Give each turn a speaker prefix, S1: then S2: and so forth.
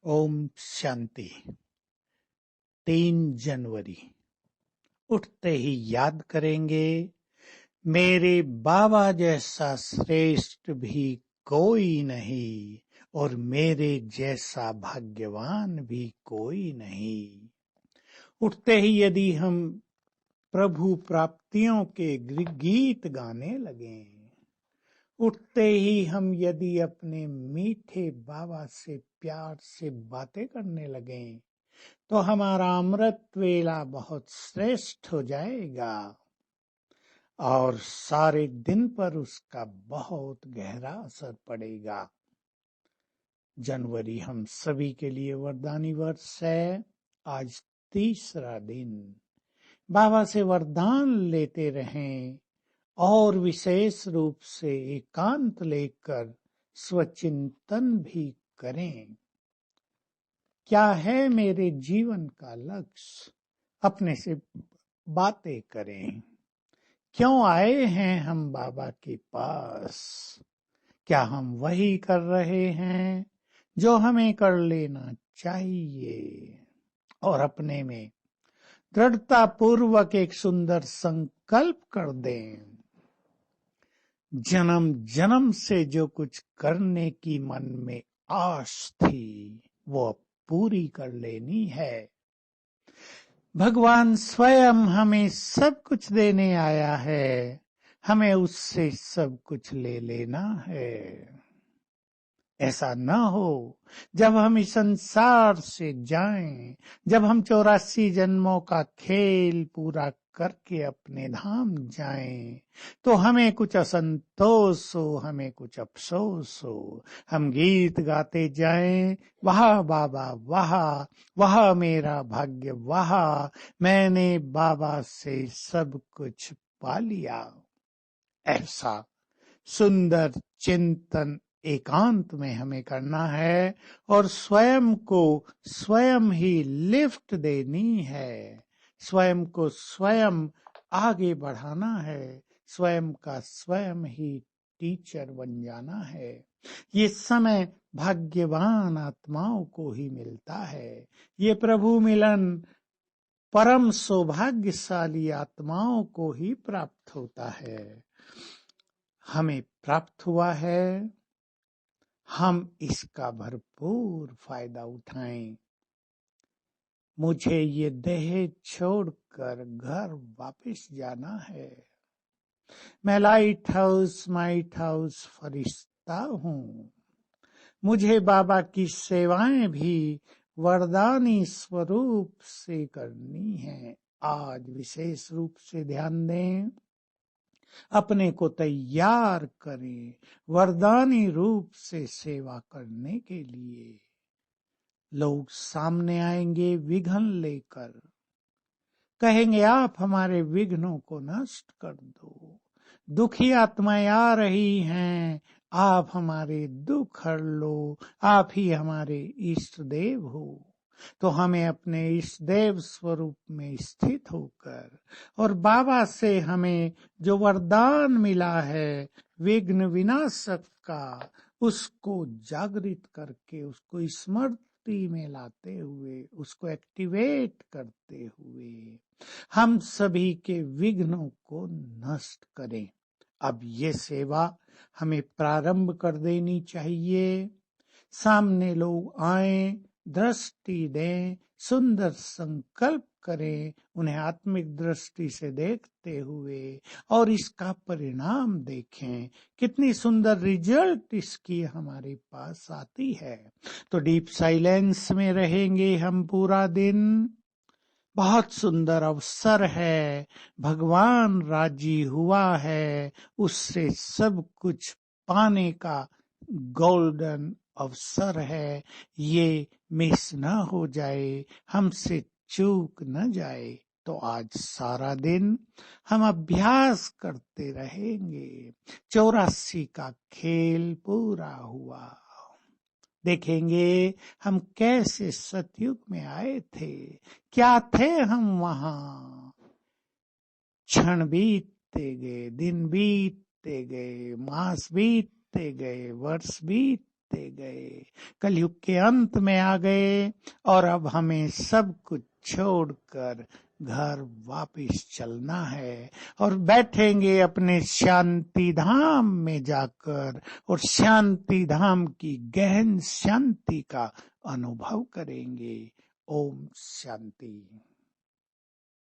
S1: ओम शांति। 3 जनवरी उठते ही याद करेंगे, मेरे बाबा जैसा श्रेष्ठ भी कोई नहीं और मेरे जैसा भाग्यवान भी कोई नहीं। उठते ही यदि हम प्रभु प्राप्तियों के गीत गाने लगें, उठते ही हम यदि अपने मीठे बाबा से प्यार से बातें करने लगें, तो हमारा अमृत वेला बहुत श्रेष्ठ हो जाएगा और सारे दिन पर उसका बहुत गहरा असर पड़ेगा। जनवरी हम सभी के लिए वरदानी वर्ष है। आज तीसरा दिन बाबा से वरदान लेते रहें और विशेष रूप से एकांत लेकर स्वचिंतन भी करें। क्या है मेरे जीवन का लक्ष्य? अपने से बातें करें। क्यों आए हैं हम बाबा के पास? क्या हम वही कर रहे हैं जो हमें कर लेना चाहिए? और अपने में दृढ़ता पूर्वक एक सुंदर संकल्प कर दें। जन्म जन्म से जो कुछ करने की मन में आश थी, वो अब पूरी कर लेनी है। भगवान स्वयं हमें सब कुछ देने आया है, हमें उससे सब कुछ ले लेना है। ऐसा न हो जब हम इस संसार से जाएं, जब हम 84 जन्मों का खेल पूरा करके अपने धाम जाएं, तो हमें कुछ असंतोष हो, हमें कुछ अफसोस हो। हम गीत गाते जाएं, वाह बाबा वाह, वाह मेरा भाग्य वाह, मैंने बाबा से सब कुछ पा लिया। ऐसा सुंदर चिंतन एकांत में हमें करना है और स्वयं को स्वयं ही लिफ्ट देनी है, स्वयं को स्वयं आगे बढ़ाना है, स्वयं का स्वयं ही टीचर बन जाना है। ये समय भाग्यवान आत्माओं को ही मिलता है। ये प्रभु मिलन परम सौभाग्यशाली आत्माओं को ही प्राप्त होता है। हमें प्राप्त हुआ है, हम इसका भरपूर फायदा उठाएं। मुझे ये देह छोड़कर घर वापस जाना है। मैं लाइट हाउस फरिश्ता हूँ। मुझे बाबा की सेवाएं भी वरदानी स्वरूप से करनी है। आज विशेष रूप से ध्यान दें, अपने को तैयार करें वरदानी रूप से सेवा करने के लिए। लोग सामने आएंगे विघ्न लेकर, कहेंगे आप हमारे विघ्नों को नष्ट कर दो। दुखी आत्माएं आ रही हैं, आप हमारे दुख हर लो, आप ही हमारे इष्ट देव हो। तो हमें अपने इष्ट देव स्वरूप में स्थित होकर और बाबा से हमें जो वरदान मिला है विघ्न विनाशक का, उसको जागृत करके, उसको स्मृति में लाते हुए, उसको एक्टिवेट करते हुए हम सभी के विघ्नों को नष्ट करें। अब ये सेवा हमें प्रारंभ कर देनी चाहिए। सामने लोग आएं, दृष्टि दें, सुंदर संकल्प करें, उन्हें आत्मिक दृष्टि से देखते हुए और इसका परिणाम देखें। कितनी सुंदर रिजल्ट इसकी हमारे पास आती है। तो डीप साइलेंस में रहेंगे हम पूरा दिन। बहुत सुंदर अवसर है, भगवान राजी हुआ है, उससे सब कुछ पाने का गोल्डन अवसर है। ये मिस न हो जाए, हमसे चूक न जाए। तो आज सारा दिन हम अभ्यास करते रहेंगे। 84 का खेल पूरा हुआ। देखेंगे हम कैसे सतयुग में आए थे, क्या थे हम वहां। क्षण बीतते गए, दिन बीतते गए, मास बीतते गए, वर्ष बीतते बढ़ते गए, कलयुग के अंत में आ गए और अब हमें सब कुछ छोड़कर घर वापस चलना है और बैठेंगे अपने शांति धाम में जाकर और शांति धाम की गहन शांति का अनुभव करेंगे। ओम शांति।